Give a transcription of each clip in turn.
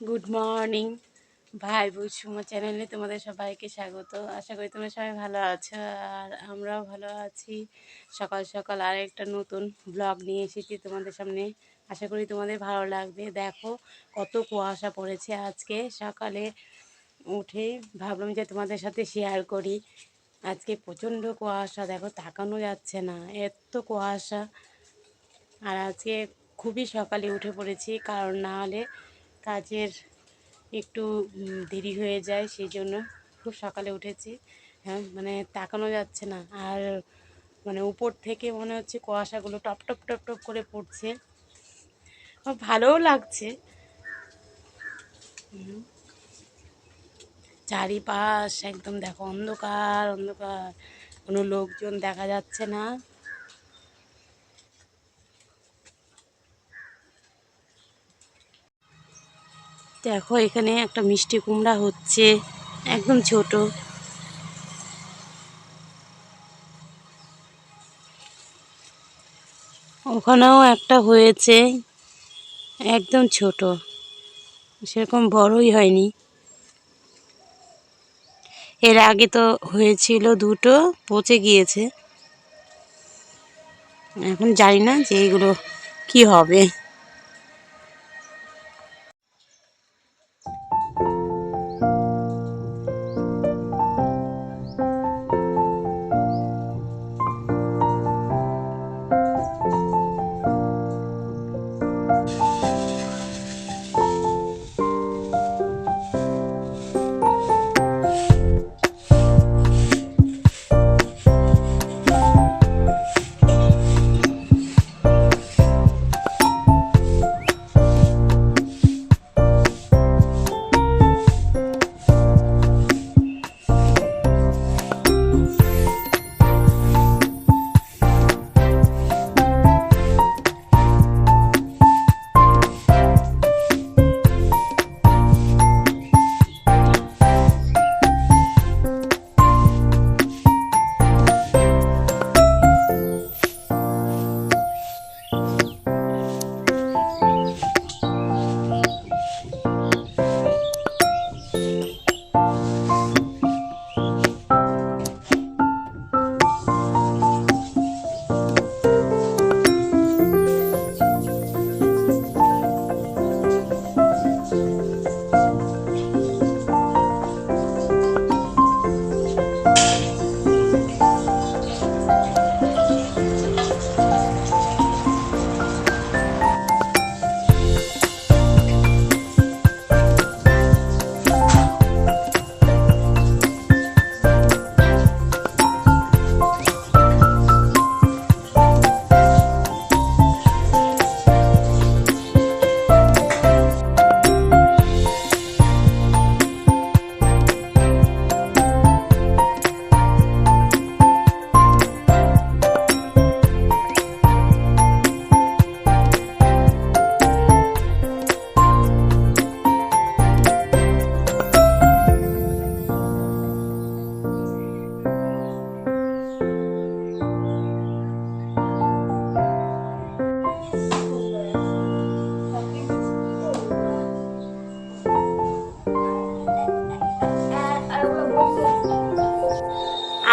Good morning ভাই বোন Sumo চ্যানেলে তোমাদের সবাইকে স্বাগত। আশা করি তোমরা সবাই ভালো আছো আর আমরাও ভালো আছি। সকাল সকাল আর একটা নতুন ব্লগ নিয়ে এসেছি তোমাদের সামনে। আশা করি তোমাদের ভালো লাগবে। দেখো কত কুয়াশা পড়েছে আজকে সকালে উঠেই ভাবলাম যে তোমাদের সাথে শেয়ার করি। আজকে প্রচণ্ড কুয়াশা, দেখো তাকানো যাচ্ছে না, এত কুয়াশা। আর আজকে খুবই সকালে উঠে পড়েছি, কারণ না হলে কাজের একটু দেরি হয়ে যায়, সেই জন্য খুব সকালে উঠেছি। হ্যাঁ, মানে তাকানো যাচ্ছে না। আর মানে উপর থেকে মনে হচ্ছে কুয়াশাগুলো টপ টপ টপ টপ করে পড়ছে, ভালোও লাগছে। চারিপাশ একদম দেখো অন্ধকার অন্ধকার, কোনো লোকজন দেখা যাচ্ছে না। দেখো এখানে একটা মিষ্টি কুমড়া হচ্ছে, একদম ছোট। ওখানেও একটা হয়েছে, একদম ছোট, সেরকম বড়ই হয়নি। এর আগে তো হয়েছিল দুটো, পচে গিয়েছে। এখন জানি না যে এগুলো কি হবে।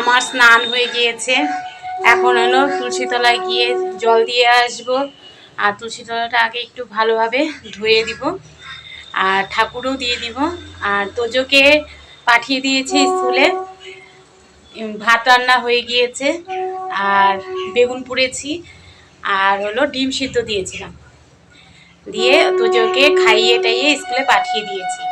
আমার স্নান হয়ে গিয়েছে, এখন হলো তুলসী তলায় গিয়ে জল দিয়ে আসবো। আর তুলসী তলাটা আগে একটু ভালোভাবে ধুয়ে দিব, আর ঠাকুরও দিয়ে দিব। আর তোজোকে পাঠিয়ে দিয়েছে স্কুলে। ভাত রান্না হয়ে গিয়েছে, আর বেগুন পুড়েছি, আর হলো ডিম সিদ্ধ দিয়েছিলাম, দিয়ে তোজোকে খাইয়ে টাইয়ে স্কুলে পাঠিয়ে দিয়েছি।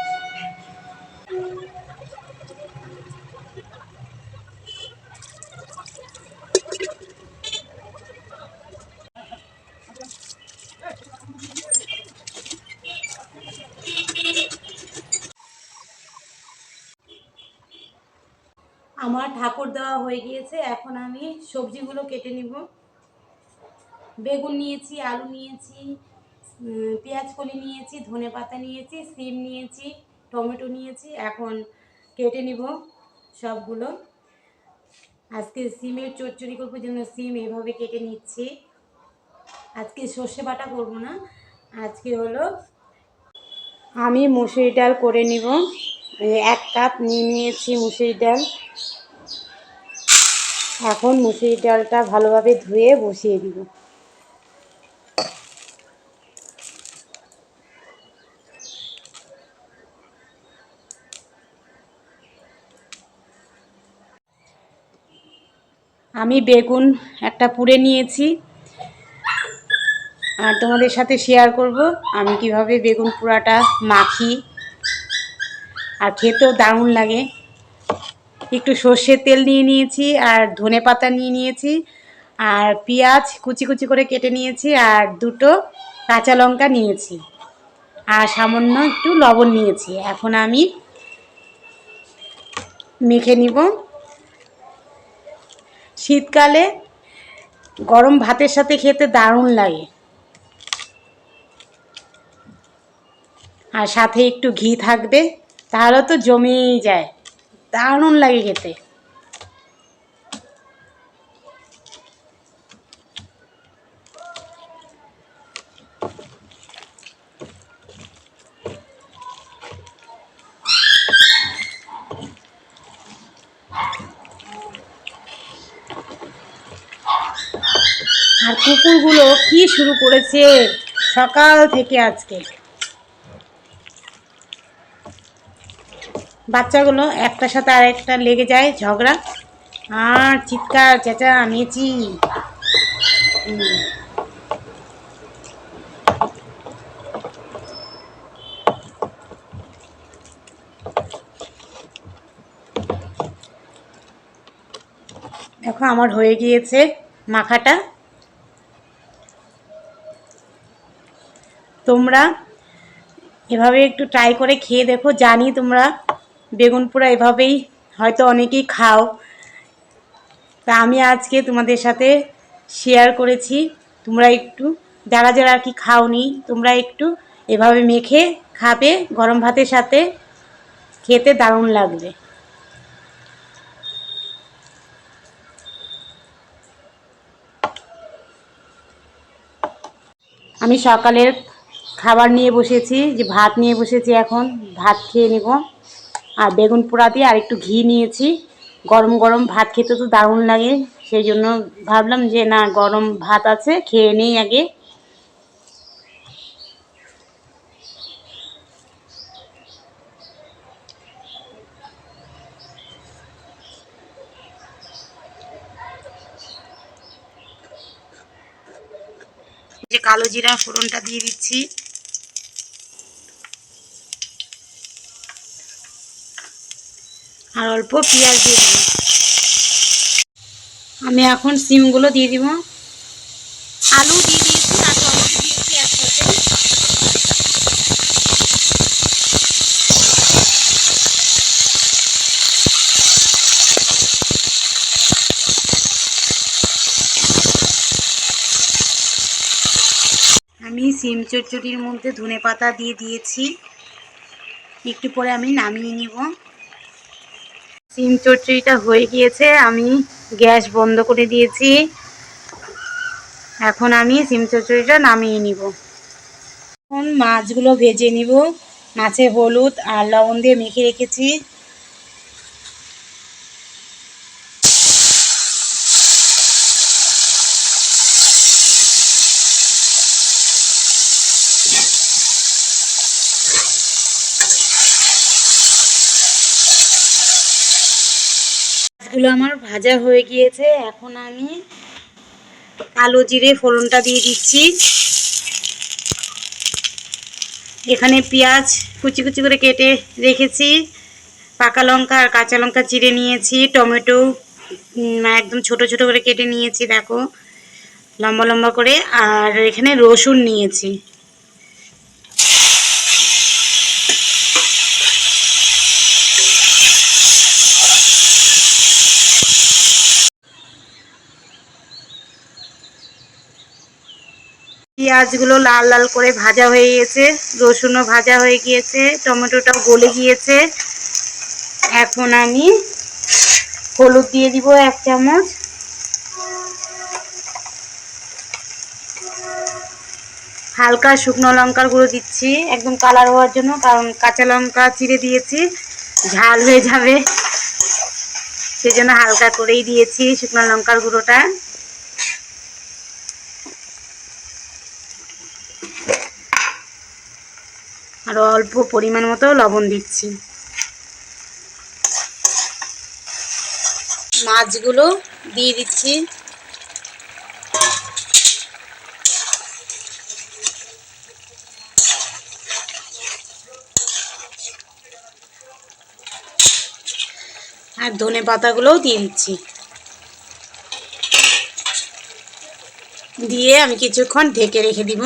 আমার ঠাকুর দেওয়া হয়ে গিয়েছে, এখন আমি সবজিগুলো কেটে নিব। বেগুন নিয়েছি, আলু নিয়েছি, পেঁয়াজ কলি নিয়েছি, ধনে পাতা নিয়েছি, সিম নিয়েছি, টমেটো নিয়েছি। এখন কেটে নিব সবগুলো। আজকে সিমের চচ্চড়ি করবো, জন্য সিম এভাবে কেটে নিচ্ছি। আজকে সর্ষে বাটা করবো না, আজকে হলো আমি মুসুরি ডাল করে নিব। 1 কাপ নিয়ে নিয়েছি মুসুরি ডাল। এখন মুসুরি ডালটা ভালোভাবে ধুয়ে বসিয়ে দিব। আমি বেগুন একটা পুড়ে নিয়েছি, আর তোমাদের সাথে শেয়ার করব আমি কিভাবে বেগুন পোড়াটা মাখি, আর খেতেও দারুণ লাগে। একটু সর্ষের তেল নিয়ে নিয়েছি, আর ধনে পাতা নিয়ে নিয়েছি, আর পেঁয়াজ কুচি কুচি করে কেটে নিয়েছি, আর 2টো কাঁচা লঙ্কা নিয়েছি, আর সামান্য একটু লবণ নিয়েছি। এখন আমি মেখে নিব। শীতকালে গরম ভাতের সাথে খেতে দারুণ লাগে, আর সাথে একটু ঘি থাকবে, তাহলে তো জমেই যায়, দারুণ লাগে খেতে। আর কুকুরগুলো কি শুরু করেছে সকাল থেকে আজকে। বাচ্চাগুলো একটার সাথে আরেকটা লেগে যায় ঝগড়া, আর চিৎকার চেঁচামেচি। দেখো আমার হয়ে গিয়েছে মাখাটা। তোমরা এভাবে একটু ট্রাই করে খেয়ে দেখো। জানি তোমরা বেগুন পোড়া এভাবেই হয়তো অনেকেই খাও, তা আমি আজকে তোমাদের সাথে শেয়ার করেছি। তোমরা একটু যারা যারা আর কি খাওনি, তোমরা একটু এভাবে মেখে খাবে, গরম ভাতের সাথে খেতে দারুণ লাগবে। আমি সকালের খাবার নিয়ে বসেছি, যে ভাত নিয়ে বসেছি, এখন ভাত খেয়ে নেব। আর বেগুন পোড়া দিয়ে আর একটু ঘি নিয়েছি। গরম গরম ভাত খেতে তো দারুণ লাগে, সেই জন্য ভাবলাম যে না, গরম ভাত আছে, খেয়ে নেই আগে। যে কালো জিরা ফোড়নটা দিয়ে দিচ্ছি, আর অল্প পেঁয়াজ দিয়ে দিব। আমি এখন সিমগুলো দিয়ে দিব। আলু দিয়ে দিয়েছি, আর টমেটো দিয়েছি একসাথে। আমি সিম চচ্চড়ির মধ্যে ধনে পাতা দিয়ে দিয়েছি। একটু পরে আমি নামিয়ে নিব। সিম চচ্চড়িটা হয়ে গিয়েছে, আমি গ্যাস বন্ধ করে দিয়েছি। এখন আমি সিম চচ্চড়িটা নামিয়ে নিব। এখন মাছগুলো ভেজে নিব। মাছে হলুদ আর লবণ দিয়ে মেখে রেখেছি। মাছগুলো আমার ভাজা হয়ে গিয়েছে। এখন আমি কালো জিরে ফোড়নটা দিয়ে দিচ্ছি। এখানে পেঁয়াজ কুচি কুচি করে কেটে রেখেছি, পাকা লঙ্কা আর কাঁচা লঙ্কা চিড়ে নিয়েছি, টমেটো একদম ছোট ছোট করে কেটে নিয়েছি, দেখো লম্বা লম্বা করে, আর এখানে রসুন নিয়েছি। পেঁয়াজগুলো লাল লাল করে ভাজা হয়ে গেছে, রসুনও ভাজা হয়ে গিয়েছে, টমেটোটাও গলে গিয়েছে। এখন আমি হলুদ দিয়ে দিব 1 চামচ, হালকা শুকনো লঙ্কার গুঁড়ো দিচ্ছি একদম কালার হওয়ার জন্য, কারণ কাঁচা লঙ্কা চিড়ে দিয়েছি, ঝাল হয়ে যাবে, সেই জন্য হালকা করেই দিয়েছি শুকনো লঙ্কার গুঁড়োটা। আর অল্প পরিমাণ মতো লবণ দিচ্ছি। মাছগুলো দিয়ে দিচ্ছি। আর ধনে পাতাগুলোও দিয়ে দিচ্ছি। দিয়ে আমি কিছুক্ষণ ঢেকে রেখে দিব।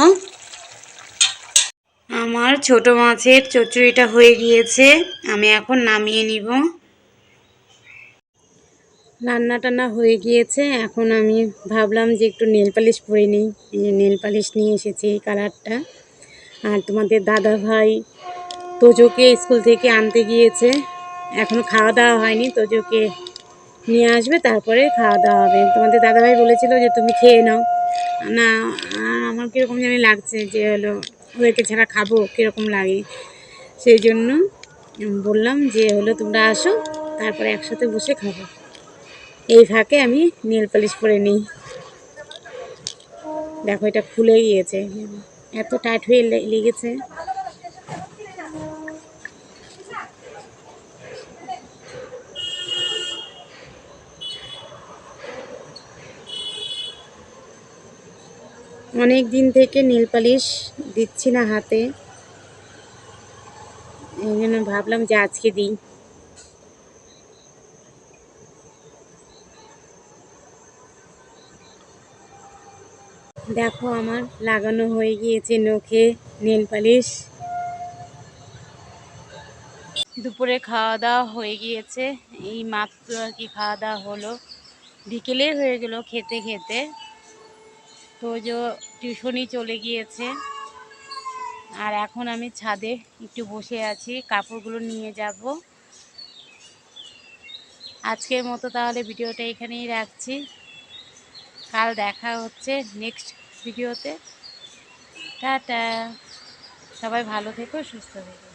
আমার ছোট মাছের চচ্চড়িটা হয়ে গিয়েছে, আমি এখন নামিয়ে নিব। রান্না টান্না হয়ে গিয়েছে, এখন আমি ভাবলাম যে একটু নেল পালিশ পরে নিই। এই যে নেল পালিশ নিয়ে এসেছি এই কালারটা। আর তোমাদের দাদা ভাই তোজোকে স্কুল থেকে আনতে গিয়েছে, এখনও খাওয়া দাওয়া হয়নি, তোজোকে নিয়ে আসবে তারপরে খাওয়া দাওয়া হবে। তোমাদের দাদাভাই বলেছিল যে তুমি খেয়ে নাও। না, আমার কীরকম জানি লাগছে, যে হলো ওদেরকে ছাড়া খাবো কীরকম লাগে, সেই জন্য বললাম যে হলো তোমরা আসো, তারপরে একসাথে বসে খাবো। এই ফাঁকে আমি নেল পালিশ পরে নিই। দেখো এটা খুলে গিয়েছে, এত টাইট হয়ে লেগেছে। অনেক দিন থেকে নেল পালিশ দিচ্ছি না হাতে, এই জন্য ভাবলাম যে আজকে দিই। দেখো আমার লাগানো হয়ে গিয়েছে নখে নেল পালিশ। দুপুরে খাওয়া দাওয়া হয়ে গিয়েছে, এই মাত্র আর কি খাওয়া দাওয়া হলো, বিকেলে হয়ে গেল খেতে খেতে। তো যে টিউশনি চলে গিয়েছে, আর এখন আমি ছাদে একটু বসে আছি, কাপড়গুলো নিয়ে যাব। আজকের মতো তাহলে ভিডিওটা এখানেই রাখছি, কাল দেখা হচ্ছে নেক্সট ভিডিওতে। টাটা, সবাই ভালো থেকো, সুস্থ থেকো।